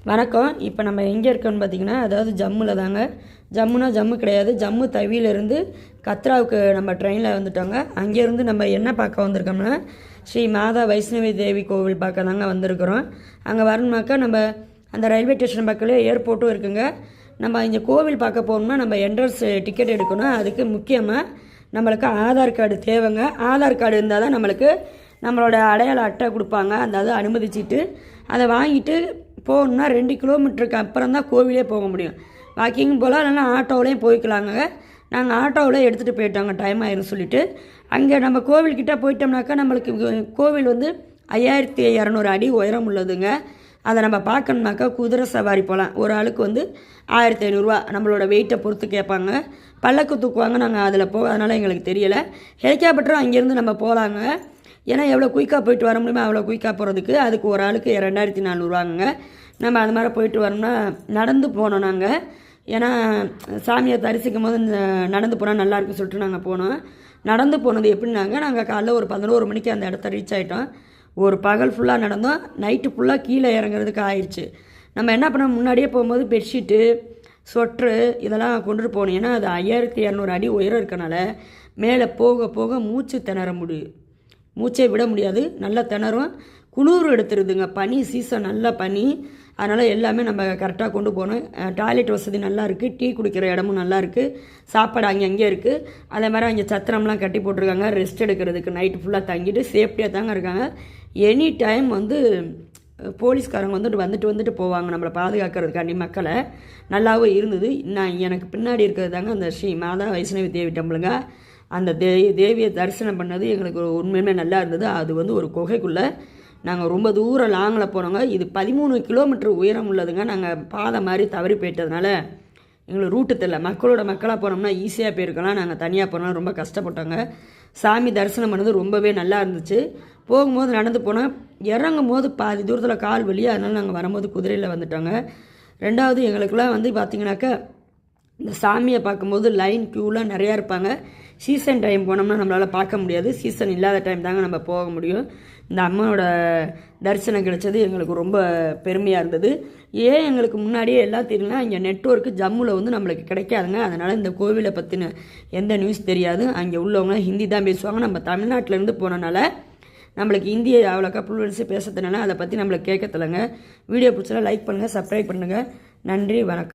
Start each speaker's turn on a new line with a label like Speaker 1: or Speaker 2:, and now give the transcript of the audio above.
Speaker 1: வணக்கம். இப்போ நம்ம எங்கே இருக்கோன்னு பார்த்தீங்கன்னா, அதாவது ஜம்முல தாங்க. ஜம்முனா ஜம்மு கிடையாது. ஜம்மு தவியிலேருந்து கத்ராவுக்கு நம்ம ட்ரெயினில் வந்துட்டோங்க. அங்கேருந்து நம்ம என்ன பார்க்க வந்திருக்கோம்னா, ஸ்ரீ மாதா வைஷ்ணவி தேவி கோவில் பார்க்க தாங்க வந்திருக்கிறோம். அங்கே வரணுனாக்கா நம்ம அந்த ரயில்வே ஸ்டேஷன் பக்கத்துலேயே ஏர்போர்ட்டும் இருக்குங்க. நம்ம இங்கே கோவில் பார்க்க போகணும்னா நம்ம என்ட்ரன்ஸ் டிக்கெட் எடுக்கணும். அதுக்கு முக்கியமாக நம்மளுக்கு ஆதார் கார்டு தேவைங்க. ஆதார் கார்டு இருந்தால் தான் நம்மளோட அடையாள அட்டை கொடுப்பாங்க. அதாவது அனுமதிச்சிட்டு அதை வாங்கிட்டு போகணுன்னா 2 கிலோமீட்டருக்கு அப்புறம் தான் கோவிலே போக முடியும். வாக்கிங் போகலாம், இல்லைன்னா ஆட்டோவிலையும் போய்க்கலாங்க. நாங்கள் ஆட்டோவில் எடுத்துகிட்டு போயிட்டோங்க, டைம் ஆயிரும் சொல்லிவிட்டு. அங்கே நம்ம கோவில்கிட்ட போயிட்டோம்னாக்கா நம்மளுக்கு கோவில் 5200 அடி உயரம் உள்ளதுங்க. அதை நம்ம பார்க்கணுனாக்கா குதிரை சவாரி போகலாம். ஒரு ஆளுக்கு 1500 ரூபா நம்மளோட வெயிட்டை பொறுத்து கேட்பாங்க. பல்லக்கு தூக்குவாங்க. நாங்கள் அதில் அதனால் எங்களுக்கு தெரியலை. ஹெலிகாப்டரும் அங்கேருந்து நம்ம போகலாங்க. ஏன்னா எவ்வளோ குயிக்காக போயிட்டு வர முடியுமோ அவ்வளோ குயிக்காக போகிறதுக்கு அதுக்கு ஒரு ஆளுக்கு 2400 ரூபாங்க. நம்ம அது மாதிரி போயிட்டு வரோம்னா நடந்து போனோம் நாங்கள். ஏன்னா சாமியை தரிசிக்கும் போது நடந்து போனால் நல்லாயிருக்குன்னு சொல்லிட்டு நாங்கள் போனோம். நடந்து போனது எப்படின்னாங்க, நாங்கள் காலைல ஒரு 11 மணிக்கு அந்த இடத்த ரீச் ஆகிட்டோம். ஒரு பகல் ஃபுல்லாக நடந்தோம். நைட்டு ஃபுல்லாக கீழே இறங்குறதுக்கு ஆயிடுச்சு. நம்ம என்ன பண்ணோம், முன்னாடியே போகும்போது பெட்ஷீட்டு சொட்ரு இதெல்லாம் கொண்டுட்டு போகணும். ஏன்னா அது 5200 அடி உயரம் இருக்கனால மேலே போக போக மூச்சை விட முடியாது. நல்லா திணறும். குளிர் எடுத்துருதுங்க. பனி சீசன், நல்லா பனி. அதனால் எல்லாமே நம்ம கரெக்டாக கொண்டு போகணும். டாய்லெட் வசதி நல்லா இருக்குது. டீ குடிக்கிற இடமும் நல்லா இருக்குது. சாப்பாடு அங்கங்கே இருக்குது. அதே மாதிரி அங்கே சத்திரம்லாம் கட்டி போட்டிருக்காங்க. ரெஸ்ட் எடுக்கிறதுக்கு நைட்டு ஃபுல்லாக தங்கிட்டு சேஃப்டியாக தாங்க இருக்காங்க. எனி டைம் போலீஸ்காரங்க வந்துட்டு போவாங்க நம்மளை பாதுகாக்கிறதுக்காண்டி மக்களை. நல்லாவும் இருந்தது. எனக்கு பின்னாடி இருக்கிறது தாங்க அந்த ஸ்ரீ மாதா வைஷ்ணவி தேவி டெம்பிளுங்க. அந்த தேவியை தரிசனம் பண்ணது எங்களுக்கு உண்மையுமே நல்லா இருந்தது. அது ஒரு குகைக்குள்ளே நாங்கள் ரொம்ப தூரம் லாங்கில் போனோங்க. இது 13 கிலோமீட்டர் உயரம் உள்ளதுங்க. நாங்கள் பாதை மாதிரி தவறி போயிட்டதுனால எங்களுக்கு ரூட்டு தெரியல. மக்களாக போனோம்னா ஈஸியாக போயிருக்கலாம். நாங்கள் தனியாக போனோம், ரொம்ப கஷ்டப்பட்டோங்க. சாமி தரிசனம் பண்ணது ரொம்பவே நல்லா இருந்துச்சு. போகும்போது நடந்து போனோம். இறங்கும் போது பாதி தூரத்தில் கால் வலி. அதனால் நாங்கள் வரும்போது குதிரையில் வந்துட்டோங்க. ரெண்டாவது எங்களுக்கெல்லாம் பார்த்திங்கனாக்கா இந்த சாமியை பார்க்கும்போது லைன் க்யூலாம் நிறையா இருப்பாங்க. சீசன் டைம் போனோம்னா நம்மளால் பார்க்க முடியாது. சீசன் இல்லாத டைம் தாங்க நம்ம போக முடியும். இந்த அம்மனோட தரிசனம் கிடைச்சது எங்களுக்கு ரொம்ப பெருமையாக இருந்தது. ஏன் எங்களுக்கு முன்னாடியே எல்லாம் தெரியலனா, இங்கே நெட்வொர்க்கு ஜம்முவில் நம்மளுக்கு கிடைக்காதுங்க. அதனால் இந்த கோவிலை பற்றின எந்த நியூஸ் தெரியாது. அங்கே உள்ளவங்க ஹிந்தி தான் பேசுவாங்க. நம்ம தமிழ்நாட்டிலேருந்து போனனால நம்மளுக்கு ஹிந்தியை அவ்வளோக்கா ஃப்ளூவன்ஸி பேசுறதுனால அதை பற்றி நம்மளுக்கு கேட்கத்தில்லைங்க. வீடியோ பிடிச்சா லைக் பண்ணுங்கள், சப்ஸ்கிரைப் பண்ணுங்கள். நன்றி, வணக்கம்.